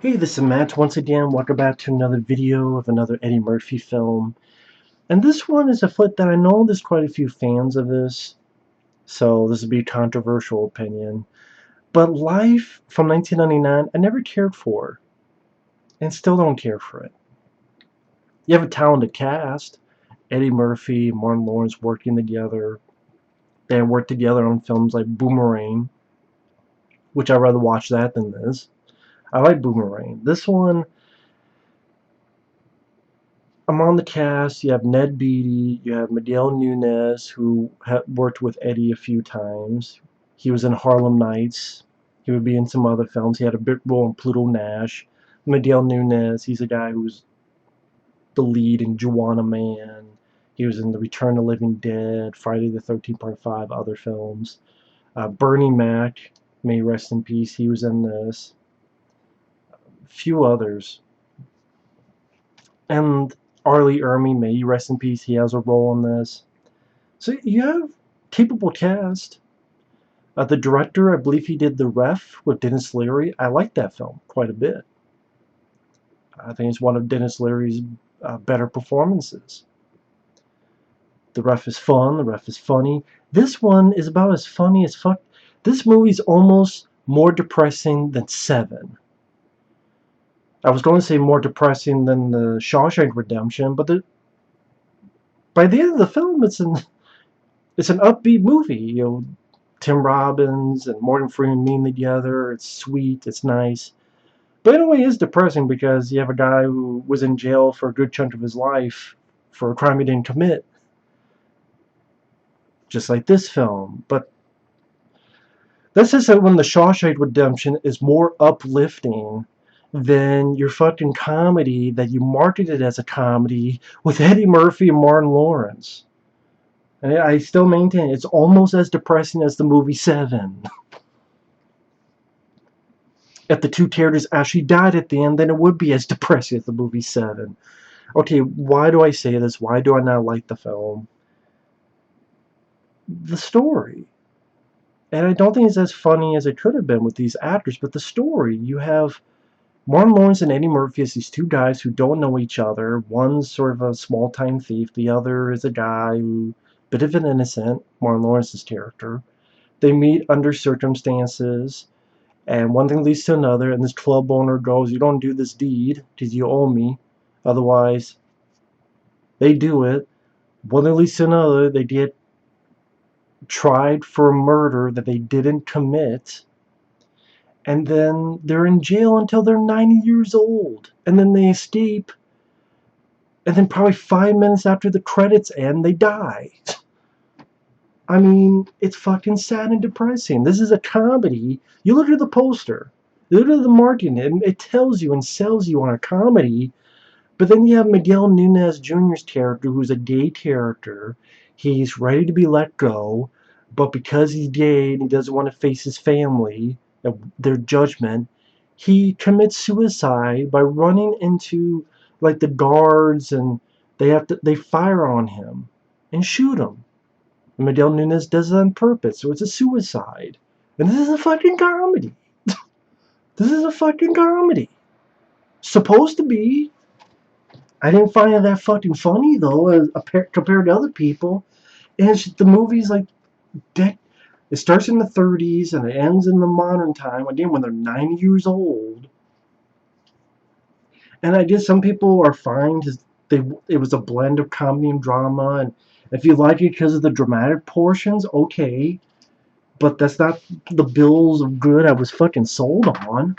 Hey, this is Matt once again. Welcome back to another video of another Eddie Murphy film. And this one is a flick that I know there's quite a few fans of this, so this will be a controversial opinion. But Life from 1999, I never cared for, and still don't care for it. You have a talented cast. Eddie Murphy, Martin Lawrence working together. They worked together on films like Boomerang, which I'd rather watch that than this. I like Boomerang. This one, I'm on the cast. You have Ned Beatty. You have Miguel Núñez, who worked with Eddie a few times. He was in Harlem Nights. He would be in some other films. He had a big role in Pluto Nash. Miguel Núñez, he's a guy who's the lead in Juana Man. He was in The Return of the Living Dead, Friday the 13th Part 5, other films. Bernie Mac, may he rest in peace, he was in this. A few others. And Ermey, may he rest in peace, he has a role in this. So you have capable cast. The director, I believe he did The Ref with Denis Leary. I like that film quite a bit. I think it's one of Denis Leary's better performances. The Ref is fun. The Ref is funny. This one is about as funny as fuck. This movie's almost more depressing than Seven. I was going to say more depressing than the Shawshank Redemption, but by the end of the film, it's an upbeat movie. You know, Tim Robbins and Morgan Freeman meeting together. It's sweet. It's nice. But in a way, it's depressing because you have a guy who was in jail for a good chunk of his life for a crime he didn't commit. Just like this film. But this is when the Shawshank Redemption is more uplifting than your fucking comedy that you marketed as a comedy with Eddie Murphy and Martin Lawrence. And I still maintain it's almost as depressing as the movie Seven. If the two characters actually died at the end, then it would be as depressing as the movie Seven. Okay, why do I say this? Why do I not like the film? The story. And I don't think it's as funny as it could have been with these actors, but the story. You have Martin Lawrence and Eddie Murphy as these two guys who don't know each other. One's sort of a small-time thief. The other is a guy who, bit of an innocent, Martin Lawrence's character. They meet under circumstances, and one thing leads to another, and this club owner goes, "You don't do this deed, because you owe me. Otherwise," they do it. One thing leads to another, they get tried for a murder that they didn't commit, and then they're in jail until they're 90 years old, and then they escape, and then probably 5 minutes after the credits end, they die. I mean, it's fucking sad and depressing. This is a comedy. You look at the poster, you look at the marketing, and it tells you and sells you on a comedy. But then you have Miguel Núñez Jr.'s character, who's a gay character. He's ready to be let go, but because he's gay and he doesn't want to face his family, their judgment, he commits suicide by running into like the guards, and they fire on him and shoot him. And Miguel Núñez does it on purpose, so it's a suicide. And this is a fucking comedy. This is a fucking comedy. Supposed to be. I didn't find it that fucking funny, though, compared to other people. And it's just, the movie's like, it starts in the 30s and it ends in the modern time, again, when they're 90 years old. And I guess some people are fine, because it was a blend of comedy and drama, and if you like it because of the dramatic portions, okay. But that's not the bills of good I was fucking sold on.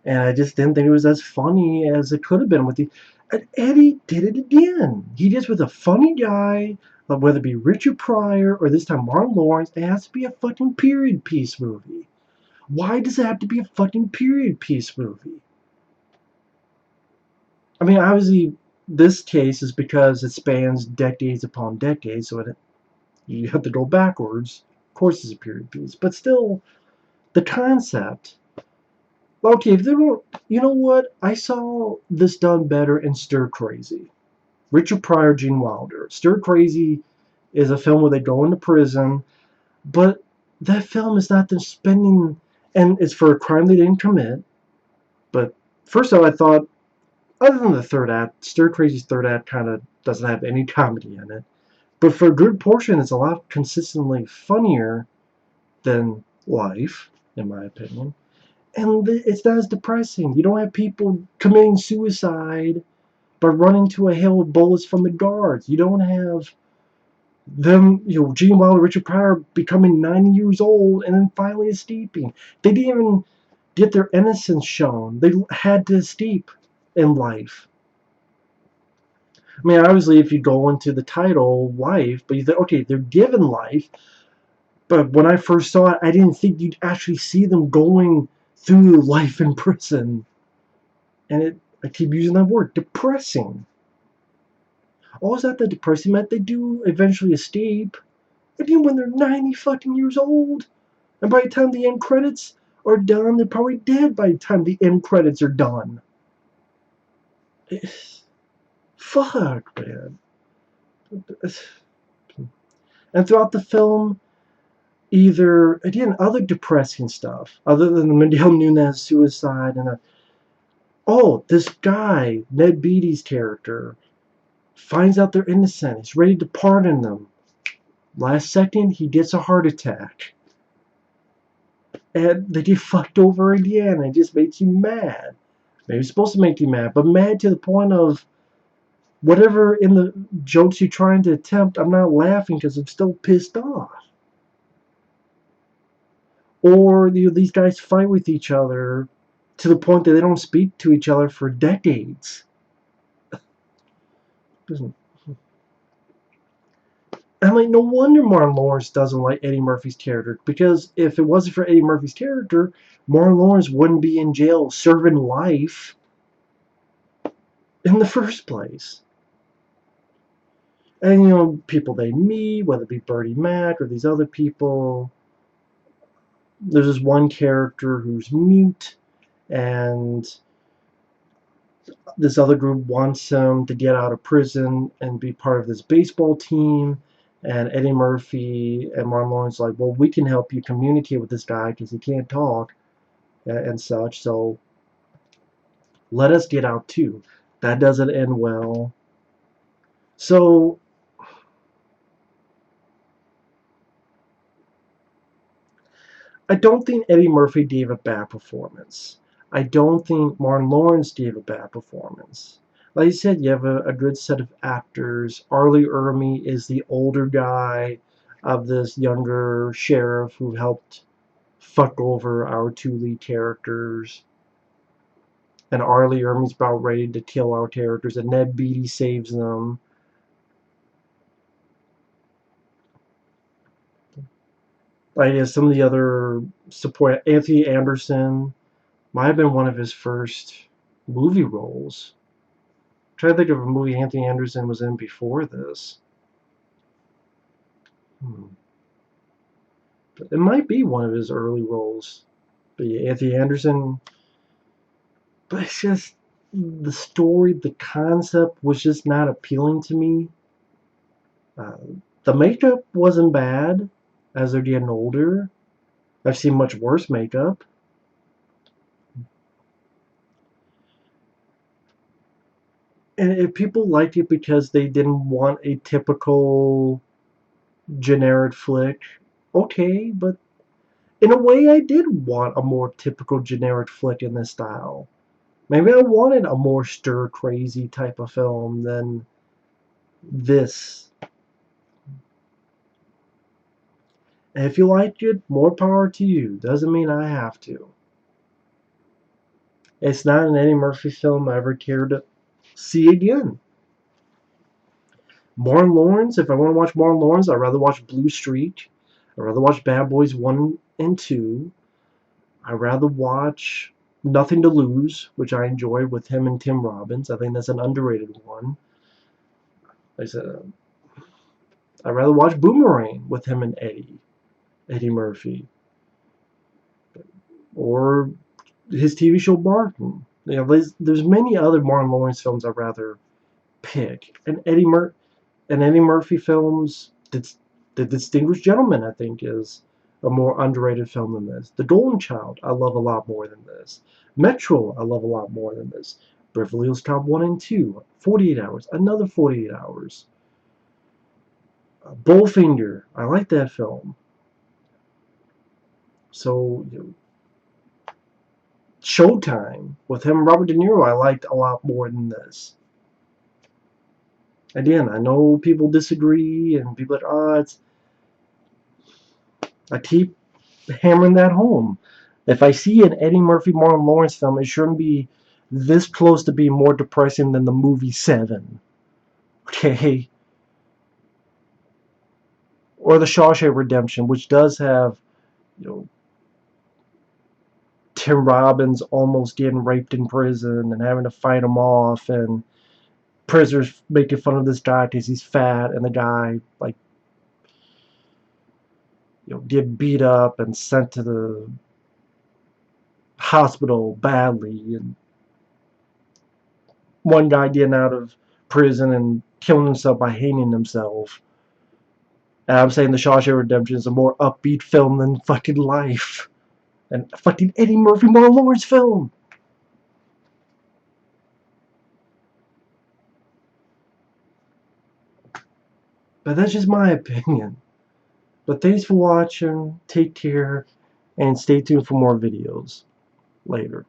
And I just didn't think it was as funny as it could have been with the. And Eddie did it again. He just was a funny guy, whether it be Richard Pryor or this time Martin Lawrence. It has to be a fucking period piece movie. Why does it have to be a fucking period piece movie? I mean, obviously, this case is because it spans decades upon decades, so you have to go backwards. Of course, it's a period piece, but still, the concept. Okay, if they don't, you know what? I saw this done better in Stir Crazy. Richard Pryor, Gene Wilder. Stir Crazy is a film where they go into prison, but that film is not them spending, and it's for a crime they didn't commit. first off, I thought, other than the third act, Stir Crazy's third act kind of doesn't have any comedy in it. But for a good portion, it's a lot consistently funnier than Life, in my opinion. And it's not as depressing. You don't have people committing suicide by running to a hill of bullets from the guards. You don't have them, Gene Wilder, Richard Pryor becoming 90 years old and then finally escaping. They didn't even get their innocence shown. They had to escape in Life. I mean, obviously, if you go into the title, Life, but you think, okay, they're given life, but when I first saw it, I didn't think you'd actually see them going through life in prison. And I keep using that word, depressing. Oh, is that the depressing meant? They do eventually escape. I mean, when they're 90 fucking years old. And by the time the end credits are done, they're probably dead by the time the end credits are done. Fuck, man. And throughout the film, either, again, other depressing stuff, other than the Miguel Núñez suicide and this guy, Ned Beatty's character, finds out they're innocent. He's ready to pardon them. Last second, he gets a heart attack. And they get fucked over again. It just makes you mad. Maybe it's supposed to make you mad, but mad to the point of whatever in the jokes you're trying to attempt, I'm not laughing because I'm still pissed off. Or these guys fight with each other to the point that they don't speak to each other for decades. I'm like, no wonder Martin Lawrence doesn't like Eddie Murphy's character, because if it wasn't for Eddie Murphy's character, Martin Lawrence wouldn't be in jail serving life in the first place. And, people they meet, whether it be Bertie Mac or these other people, there's this one character who's mute, and this other group wants him to get out of prison and be part of this baseball team. And Eddie Murphy and Martin Lawrence are like, well, we can help you communicate with this guy because he can't talk and such. So let us get out too. That doesn't end well. So I don't think Eddie Murphy gave a bad performance. I don't think Martin Lawrence gave a bad performance. Like I said, you have a good set of actors. Ermey is the older guy of this younger sheriff who helped fuck over our two lead characters. And Ermey's about ready to kill our characters, and Ned Beatty saves them. Like some of the other support, Anthony Anderson might have been one of his first movie roles. I'm trying to think of a movie Anthony Anderson was in before this. But it might be one of his early roles. But yeah, Anthony Anderson. But it's just the story, the concept was just not appealing to me. The makeup wasn't bad as they're getting older. I've seen much worse makeup. And if people liked it because they didn't want a typical generic flick, okay, but in a way I did want a more typical generic flick in this style. Maybe I wanted a more stir-crazy type of film than this. And if you liked it, more power to you. Doesn't mean I have to. It's not an Eddie Murphy film I ever cared to see again. Martin Lawrence, if I want to watch Martin Lawrence, I'd rather watch Blue Streak. I'd rather watch Bad Boys 1 and 2. I'd rather watch Nothing to Lose, which I enjoy with him and Tim Robbins. I think that's an underrated one. Like I said, I'd rather watch Boomerang with him and Eddie Murphy. Or his TV show Barton. There's many other Martin Lawrence films I'd rather pick. And Eddie Murphy films, The Distinguished Gentleman, I think, is a more underrated film than this. The Golden Child, I love a lot more than this. Metro, I love a lot more than this. Beverly Hills Cop 1 and 2, 48 Hours, another 48 Hours. Bullfinger, I like that film. So, Showtime, with him and Robert De Niro, I liked a lot more than this. Again, I know people disagree, and people are like, I keep hammering that home. If I see an Eddie Murphy, Martin Lawrence film, it shouldn't be this close to being more depressing than the movie Seven. Okay? Or The Shawshank Redemption, which does have, Tim Robbins almost getting raped in prison and having to fight him off, and prisoners making fun of this guy because he's fat, and the guy, like, get beat up and sent to the hospital badly, and one guy getting out of prison and killing himself by hanging himself. And I'm saying The Shawshank Redemption is a more upbeat film than fucking Life. And fucking Eddie Murphy, Martin Lawrence film. But that's just my opinion. But thanks for watching. Take care. And stay tuned for more videos later.